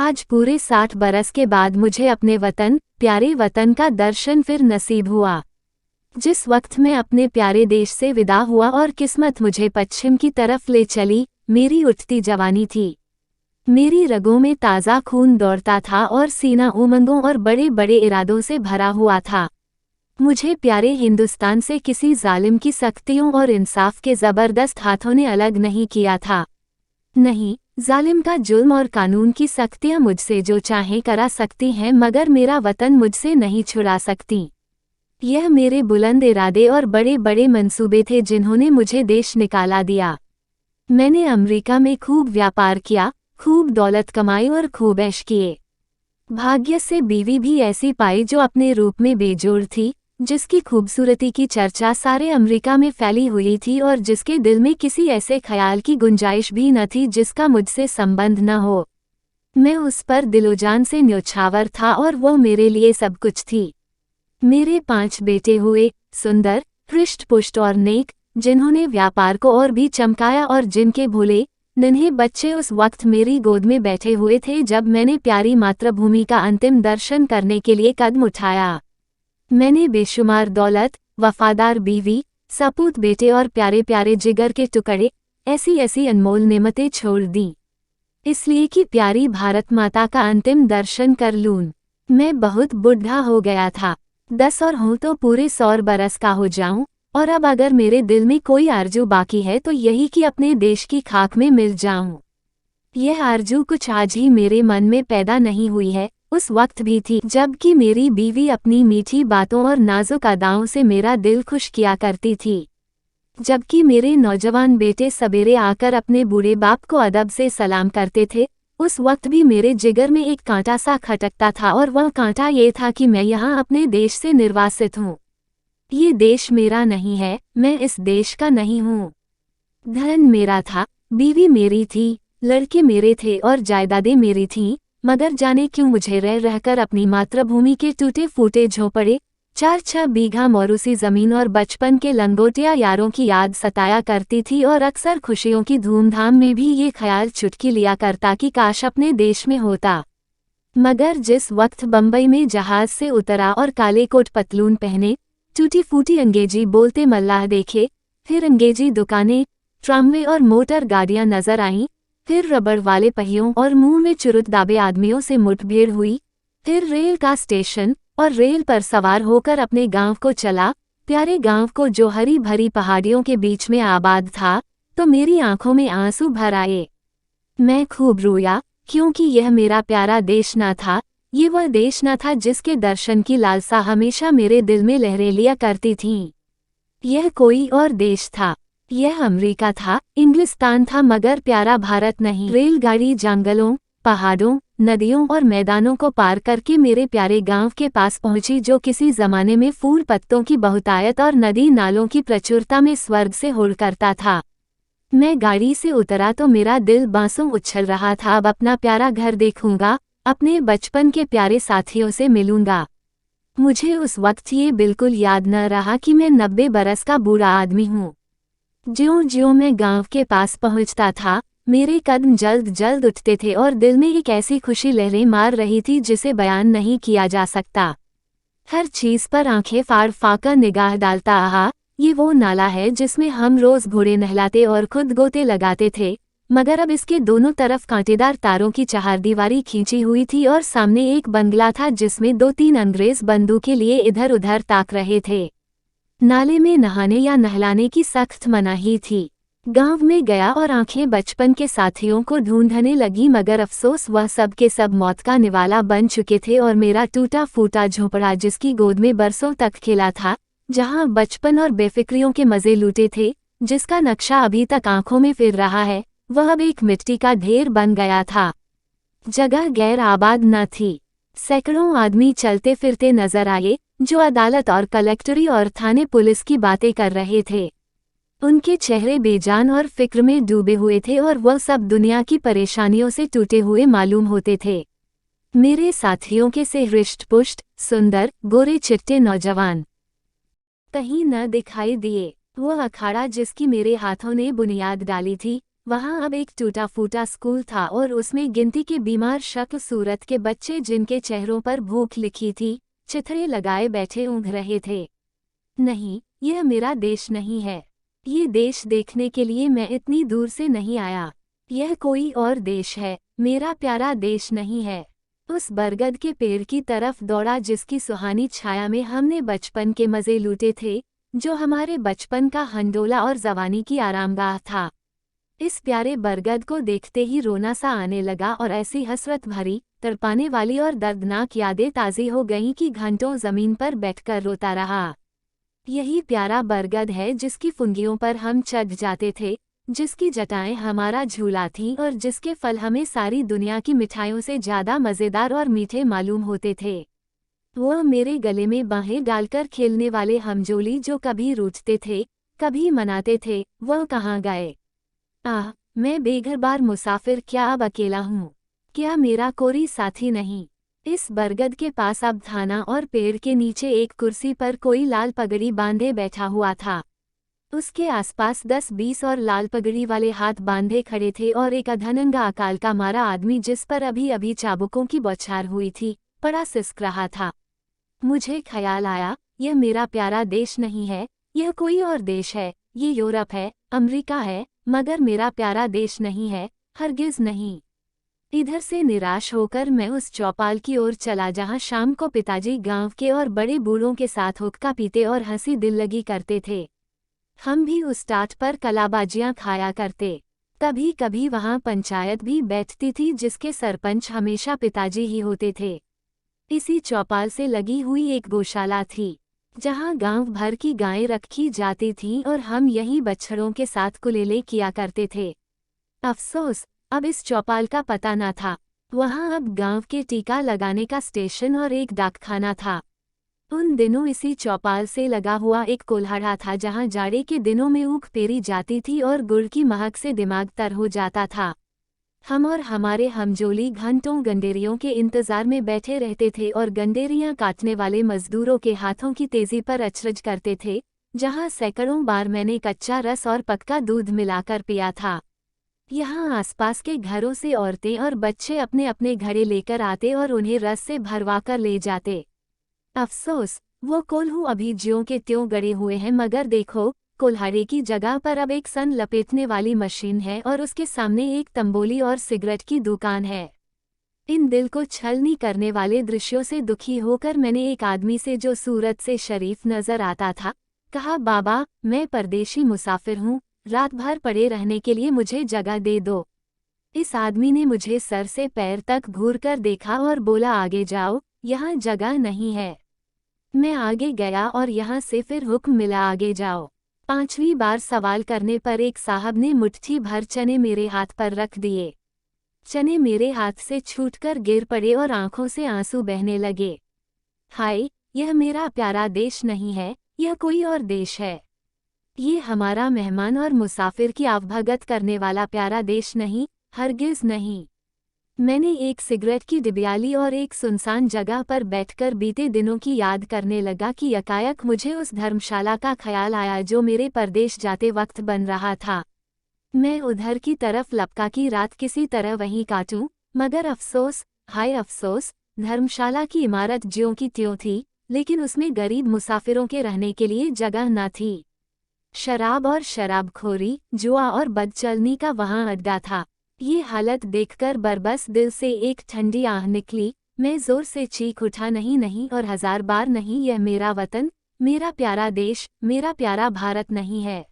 आज पूरे 60 बरस के बाद मुझे अपने वतन, प्यारे वतन का दर्शन फिर नसीब हुआ। जिस वक्त मैं अपने प्यारे देश से विदा हुआ और किस्मत मुझे पश्चिम की तरफ ले चली, मेरी उठती जवानी थी। मेरी रगों में ताज़ा खून दौड़ता था और सीना उमंगों और बड़े बड़े इरादों से भरा हुआ था। मुझे प्यारे हिंदुस्तान से किसी जालिम की सख्तियों और इंसाफ के ज़बरदस्त हाथों ने अलग नहीं किया था। नहीं, जालिम का जुल्म और कानून की सख्तियां मुझसे जो चाहें करा सकती हैं, मगर मेरा वतन मुझसे नहीं छुड़ा सकती। यह मेरे बुलंद इरादे और बड़े बड़े मंसूबे थे जिन्होंने मुझे देश निकाला दिया। मैंने अमेरिका में खूब व्यापार किया, खूब दौलत कमाई और खूब ऐश किए। भाग्य से बीवी भी ऐसी पाई जो अपने रूप में बेजोड़ थी, जिसकी खूबसूरती की चर्चा सारे अमेरिका में फैली हुई थी और जिसके दिल में किसी ऐसे ख्याल की गुंजाइश भी न थी जिसका मुझसे संबंध न हो। मैं उस पर दिलोजान से न्योछावर था और वो मेरे लिए सब कुछ थी। मेरे 5 बेटे हुए, सुंदर, हृष्ट-पुष्ट और नेक, जिन्होंने व्यापार को और भी चमकाया और जिनके भोले, नन्हे बच्चे उस वक्त मेरी गोद में बैठे हुए थे जब मैंने प्यारी मातृभूमि का अंतिम दर्शन करने के लिए कदम उठाया। मैंने बेशुमार दौलत, वफादार बीवी, सपूत बेटे और प्यारे प्यारे जिगर के टुकड़े, ऐसी ऐसी अनमोल नेमतें छोड़ दी, इसलिए कि प्यारी भारत माता का अंतिम दर्शन कर लूं। मैं बहुत बुढ़ा हो गया था, 10 और हूँ तो पूरे 100 बरस का हो जाऊं, और अब अगर मेरे दिल में कोई आरजू बाकी है तो यही कि अपने देश की खाक में मिल जाऊं। यह आरजू कुछ आज ही मेरे मन में पैदा नहीं हुई है, उस वक्त भी थी जबकि मेरी बीवी अपनी मीठी बातों और नाजुक अदाओं से मेरा दिल खुश किया करती थी। जबकि मेरे नौजवान बेटे सवेरे आकर अपने बूढ़े बाप को अदब से सलाम करते थे, उस वक्त भी मेरे जिगर में एक कांटा सा खटकता था और वह कांटा ये था कि मैं यहाँ अपने देश से निर्वासित हूँ। ये देश मेरा नहीं है, मैं इस देश का नहीं हूँ। धन मेरा था, बीवी मेरी थी, लड़के मेरे थे और जायदादें मेरी थीं, मगर जाने क्यों मुझे रह रहकर अपनी मातृभूमि के टूटे फूटे झोंपड़े, 4-6 बीघा मौरूसी जमीन और बचपन के लंगोटिया यारों की याद सताया करती थी और अक्सर खुशियों की धूमधाम में भी ये ख्याल चुटकी लिया करता कि काश अपने देश में होता। मगर जिस वक्त बम्बई में जहाज से उतरा और काले कोट पतलून पहने, टूटी फूटी अंग्रेजी बोलते मल्लाह देखे, फिर अंग्रेजी दुकानें, ट्रामवे और मोटर गाड़ियां नजर आईं, फिर रबड़ वाले पहियों और मुंह में चुरुट दाबे आदमियों से मुठभेड़ हुई, फिर रेल का स्टेशन और रेल पर सवार होकर अपने गांव को चला, प्यारे गांव को जो हरी भरी पहाड़ियों के बीच में आबाद था, तो मेरी आंखों में आंसू भर आए। मैं खूब रोया, क्योंकि यह मेरा प्यारा देश न था, ये वह देश न था जिसके दर्शन की लालसा हमेशा मेरे दिल में लहरें लिया करती थीं। यह कोई और देश था, यह अमेरिका था, इंग्लिस्तान था, मगर प्यारा भारत नहीं। रेलगाड़ी जंगलों, पहाड़ों, नदियों और मैदानों को पार करके मेरे प्यारे गांव के पास पहुंची जो किसी जमाने में फूल पत्तों की बहुतायत और नदी नालों की प्रचुरता में स्वर्ग से हुड़ करता था। मैं गाड़ी से उतरा तो मेरा दिल बांसों उछल रहा था। अब अपना प्यारा घर देखूंगा, अपने बचपन के प्यारे साथियों से मिलूंगा। मुझे उस वक्त ये बिल्कुल याद न रहा कि मैं 90 बरस का बूढ़ा आदमी हूँ। ज्यों-ज्यों मैं गांव के पास पहुंचता था, मेरे कदम जल्द जल्द उठते थे और दिल में एक ऐसी खुशी लहरें मार रही थी जिसे बयान नहीं किया जा सकता। हर चीज पर आंखें फाड़ फाड़ निगाह डालता, आहा, ये वो नाला है जिसमें हम रोज घोड़े नहलाते और खुद गोते लगाते थे, मगर अब इसके दोनों तरफ कांटेदार तारों की चहारदीवारी खींची हुई थी और सामने एक बंगला था जिसमें 2-3 अंग्रेज बंदूकें लिए इधर उधर ताक रहे थे। नाले में नहाने या नहलाने की सख्त मनाही थी। गांव में गया और आंखें बचपन के साथियों को ढूंढने लगी, मगर अफसोस वह सब के सब मौत का निवाला बन चुके थे और मेरा टूटा फूटा झोंपड़ा जिसकी गोद में बरसों तक खेला था, जहां बचपन और बेफिक्रियों के मजे लूटे थे, जिसका नक्शा अभी तक आंखों में फिर रहा है, वह अब एक मिट्टी का ढेर बन गया था। जगह गैर आबाद न थी। सैकड़ों आदमी चलते फिरते नजर आए जो अदालत और कलेक्टरी और थाने पुलिस की बातें कर रहे थे। उनके चेहरे बेजान और फिक्र में डूबे हुए थे और वह सब दुनिया की परेशानियों से टूटे हुए मालूम होते थे। मेरे साथियों के से हृष्ट-पुष्ट, सुंदर, गोरे चिट्टे नौजवान कहीं न दिखाई दिए। वह अखाड़ा जिसकी मेरे हाथों ने बुनियाद डाली थी, वहाँ अब एक टूटा फूटा स्कूल था और उसमें गिनती के बीमार शक्ल सूरत के बच्चे जिनके चेहरों पर भूख लिखी थी, चिथड़े लगाए बैठे ऊँघ रहे थे। नहीं, यह मेरा देश नहीं है। ये देश देखने के लिए मैं इतनी दूर से नहीं आया। यह कोई और देश है, मेरा प्यारा देश नहीं है। उस बरगद के पेड़ की तरफ दौड़ा जिसकी सुहानी छाया में हमने बचपन के मज़े लूटे थे, जो हमारे बचपन का हंडोला और जवानी की आरामगाह था। इस प्यारे बरगद को देखते ही रोना सा आने लगा और ऐसी हसरत भरी, तड़पाने वाली और दर्दनाक यादें ताज़ी हो गईं कि घंटों ज़मीन पर बैठकर रोता रहा। यही प्यारा बरगद है जिसकी फुंगियों पर हम चढ़ जाते थे, जिसकी जटाएं हमारा झूला थीं और जिसके फल हमें सारी दुनिया की मिठाइयों से ज़्यादा मज़ेदार और मीठे मालूम होते थे। वो मेरे गले में बाहें डालकर खेलने वाले हमजोली जो कभी रूठते थे, कभी मनाते थे, वह कहाँ गए? आह, मैं बेघर-बार मुसाफिर क्या अब अकेला हूँ? क्या मेरा कोई साथी नहीं? इस बरगद के पास अब थाना और पेड़ के नीचे एक कुर्सी पर कोई लाल पगड़ी बांधे बैठा हुआ था। उसके आसपास 10-20 और लाल पगड़ी वाले हाथ बांधे खड़े थे और एक अधनंगा अकाल का मारा आदमी जिस पर अभी अभी चाबुकों की बौछार हुई थी, पड़ा सिसक रहा था। मुझे ख्याल आया, यह मेरा प्यारा देश नहीं है, यह कोई और देश है, ये यूरोप है, अमेरिका है, मगर मेरा प्यारा देश नहीं है, हरगिज नहीं। इधर से निराश होकर मैं उस चौपाल की ओर चला जहां शाम को पिताजी गांव के और बड़े बूढ़ों के साथ हुक्का पीते और हंसी दिल्लगी करते थे। हम भी उस टाट पर कलाबाजियां खाया करते। कभी कभी वहां पंचायत भी बैठती थी जिसके सरपंच हमेशा पिताजी ही होते थे। इसी चौपाल से लगी हुई एक गौशाला थी, जहां गांव भर की गायें रखी जाती थीं और हम यही बछड़ों के साथ कुलेले किया करते थे। अफसोस, अब इस चौपाल का पता न था। वहां अब गांव के टीका लगाने का स्टेशन और एक डाकखाना था। उन दिनों इसी चौपाल से लगा हुआ एक कोल्हाड़ा था जहां जाड़े के दिनों में ऊख पेरी जाती थी और गुड़ की महक से दिमाग तर हो जाता था। हम और हमारे हमजोली घंटों गंडेरियों के इंतजार में बैठे रहते थे और गंडेरियां काटने वाले मजदूरों के हाथों की तेजी पर अचरज करते थे, जहां सैकड़ों बार मैंने कच्चा रस और पक्का दूध मिलाकर पिया था। यहाँ आसपास के घरों से औरतें और बच्चे अपने अपने घड़े लेकर आते और उन्हें रस से भरवाकर ले जाते। अफसोस, वो कोल्हू अभी ज्यों के त्यों गड़े हुए हैं, मगर देखो, कोल्हाड़े की जगह पर अब एक सन लपेटने वाली मशीन है और उसके सामने एक तंबोली और सिगरेट की दुकान है। इन दिल को छलनी करने वाले दृश्यों से दुखी होकर मैंने एक आदमी से जो सूरत से शरीफ नजर आता था, कहा, बाबा, मैं परदेशी मुसाफिर हूँ, रात भर पड़े रहने के लिए मुझे जगह दे दो। इस आदमी ने मुझे सर से पैर तक घूरकर देखा और बोला, आगे जाओ, यहाँ जगह नहीं है। मैं आगे गया और यहाँ से फिर हुक्म मिला, आगे जाओ। 5वीं बार सवाल करने पर एक साहब ने मुट्ठी भर चने मेरे हाथ पर रख दिए। चने मेरे हाथ से छूटकर गिर पड़े और आंखों से आंसू बहने लगे। हाय, यह मेरा प्यारा देश नहीं है, यह कोई और देश है। ये हमारा मेहमान और मुसाफिर की आवभगत करने वाला प्यारा देश नहीं, हरगिज नहीं। मैंने एक सिगरेट की डिबियाली और एक सुनसान जगह पर बैठकर बीते दिनों की याद करने लगा कि यकायक मुझे उस धर्मशाला का ख्याल आया जो मेरे परदेश जाते वक्त बन रहा था। मैं उधर की तरफ लपका की रात किसी तरह वहीं काटूं, मगर अफसोस, हाय अफसोस, धर्मशाला की इमारत ज्यों की त्यों थी, लेकिन उसमें गरीब मुसाफिरों के रहने के लिए जगह न थी। शराब और शराबखोरी, जुआ और बदचलनी का वहां अड्डा था। ये हालत देखकर बरबस दिल से एक ठंडी आह निकली। मैं जोर से चीख उठा, नहीं नहीं और 1000 बार नहीं, यह मेरा वतन, मेरा प्यारा देश, मेरा प्यारा भारत नहीं है।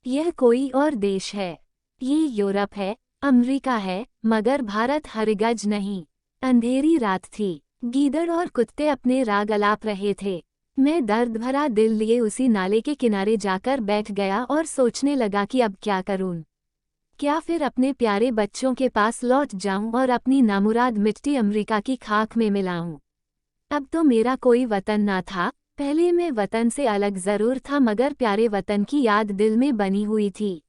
यह कोई और देश है। ये यूरोप है, अमेरिका है, मगर भारत हरगज नहीं। अंधेरी रात थी। गीदड़ और कुत्ते अपने राग अलाप रहे थे। मैं दर्द भरा दिल लिए उसी नाले के किनारे जाकर बैठ गया और सोचने लगा कि अब क्या करूं। क्या फिर अपने प्यारे बच्चों के पास लौट जाऊं और अपनी नामुराद मिट्टी अमेरिका की खाक में मिलाऊं? अब तो मेरा कोई वतन ना था। पहले मैं वतन से अलग जरूर था, मगर प्यारे वतन की याद दिल में बनी हुई थी।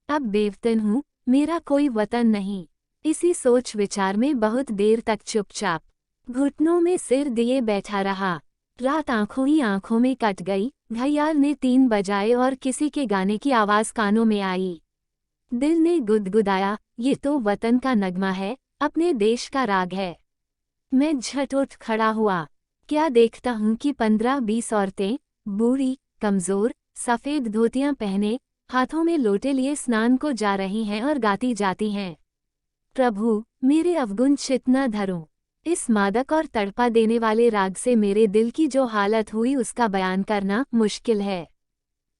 अब बेवतन हूँ, मेरा कोई वतन नहीं। इसी सोच विचार में बहुत देर तक चुपचाप घुटनों में सिर दिए बैठा रहा। रात आंखों ही आंखों में कट गई। घड़ियाल ने 3 बजाए और किसी के गाने की आवाज कानों में आई। दिल ने गुदगुदाया, ये तो वतन का नगमा है, अपने देश का राग है। मैं झट उठ खड़ा हुआ। क्या देखता हूँ कि 15-20 औरतें, बूढ़ी, कमजोर, सफेद धोतियां पहने, हाथों में लोटे लिए स्नान को जा रही हैं और गाती जाती हैं। प्रभु, मेरे अवगुण चित न धरो। इस मादक और तड़पा देने वाले राग से मेरे दिल की जो हालत हुई उसका बयान करना मुश्किल है।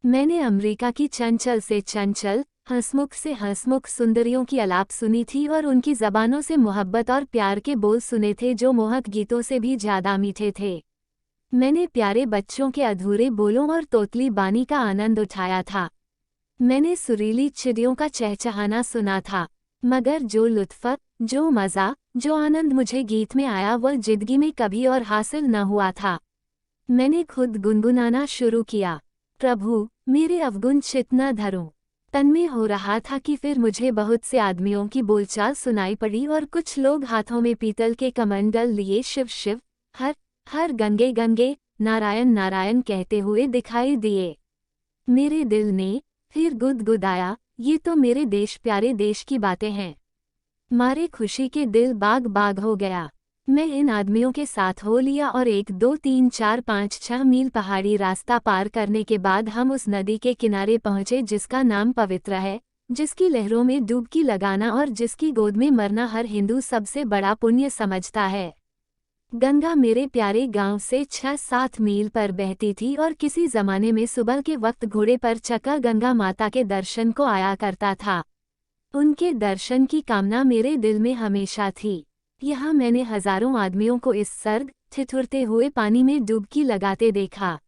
मैंने अमेरिका की चंचल से चंचल, हंसमुख से हंसमुख सुंदरियों की आलाप सुनी थी और उनकी जबानों से मोहब्बत और प्यार के बोल सुने थे जो मोहक गीतों से भी ज्यादा मीठे थे। मैंने प्यारे बच्चों के अधूरे बोलों और तोतली बानी का आनंद उठाया था। मैंने सुरीली चिड़ियों का चहचहाना सुना था। मगर जो लुत्फ, जो मज़ा, जो आनंद मुझे गीत में आया वह जिंदगी में कभी और हासिल न हुआ था। मैंने खुद गुनगुनाना शुरू किया, प्रभु, मेरे अवगुण चित न धरो। तन में हो रहा था कि फिर मुझे बहुत से आदमियों की बोलचाल सुनाई पड़ी और कुछ लोग हाथों में पीतल के कमंडल लिए शिव शिव, हर हर गंगे गंगे, नारायण नारायण कहते हुए दिखाई दिए। मेरे दिल ने फिर गुदगुदाया, ये तो मेरे देश प्यारे देश की बातें हैं। मारे खुशी के दिल बाग बाग हो गया। मैं इन आदमियों के साथ हो लिया और 1 2 3 4 5 6 मील पहाड़ी रास्ता पार करने के बाद हम उस नदी के किनारे पहुंचे जिसका नाम पवित्र है, जिसकी लहरों में डुबकी लगाना और जिसकी गोद में मरना हर हिंदू सबसे बड़ा पुण्य समझता है। गंगा मेरे प्यारे गांव से 6-7 मील पर बहती थी और किसी जमाने में सुबह के वक्त घोड़े पर चका गंगा माता के दर्शन को आया करता था। उनके दर्शन की कामना मेरे दिल में हमेशा थी। यहाँ मैंने हजारों आदमियों को इस सर्द, ठिठुरते हुए पानी में डुबकी लगाते देखा।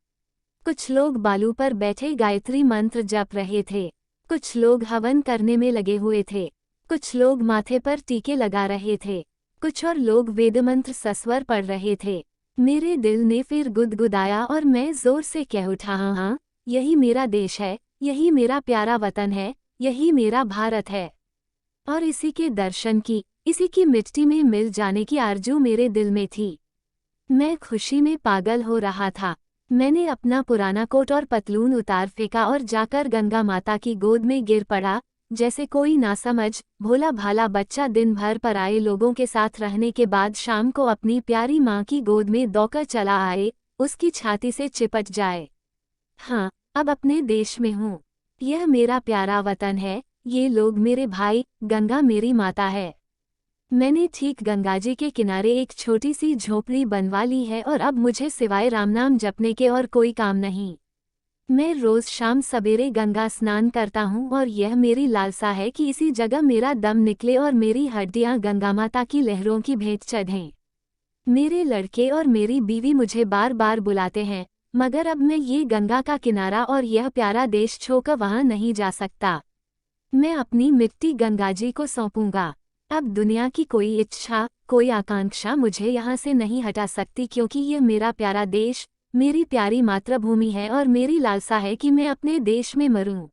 कुछ लोग बालू पर बैठे गायत्री मंत्र जप रहे थे, कुछ लोग हवन करने में लगे हुए थे, कुछ लोग माथे पर टीके लगा रहे थे, कुछ और लोग वेदमंत्र सस्वर पढ़ रहे थे। मेरे दिल ने फिर गुदगुदाया और मैं जोर से कह उठा, हाँ, यही मेरा देश है, यही मेरा प्यारा वतन है, यही मेरा भारत है। और इसी के दर्शन की, इसी की मिट्टी में मिल जाने की आरज़ू मेरे दिल में थी। मैं खुशी में पागल हो रहा था। मैंने अपना पुराना कोट और पतलून उतार फेंका और जाकर गंगा माता की गोद में गिर पड़ा, जैसे कोई नासमझ, भोला भाला बच्चा दिन भर पराए लोगों के साथ रहने के बाद शाम को अपनी प्यारी माँ की गोद में दौड़कर चला आए, उसकी छाती से चिपट जाए। हाँ, अब अपने देश में हूँ। यह मेरा प्यारा वतन है, ये लोग मेरे भाई, गंगा मेरी माता है। मैंने ठीक गंगाजी के किनारे एक छोटी सी झोपड़ी बनवा ली है और अब मुझे सिवाय राम नाम जपने के और कोई काम नहीं। मैं रोज शाम सवेरे गंगा स्नान करता हूँ और यह मेरी लालसा है कि इसी जगह मेरा दम निकले और मेरी हड्डियाँ गंगा माता की लहरों की भेंट चढ़ें। मेरे लड़के और मेरी बीवी मुझे बार बार बुलाते हैं, मगर अब मैं ये गंगा का किनारा और यह प्यारा देश छोड़कर वहाँ नहीं जा सकता। मैं अपनी मिट्टी गंगाजी को सौंपूंगा। अब दुनिया की कोई इच्छा, कोई आकांक्षा मुझे यहाँ से नहीं हटा सकती, क्योंकि यह मेरा प्यारा देश, मेरी प्यारी मातृभूमि है और मेरी लालसा है कि मैं अपने देश में मरूं।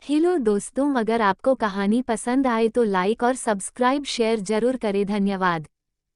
हेलो दोस्तों, अगर आपको कहानी पसंद आए तो लाइक और सब्सक्राइब शेयर जरूर करें। धन्यवाद।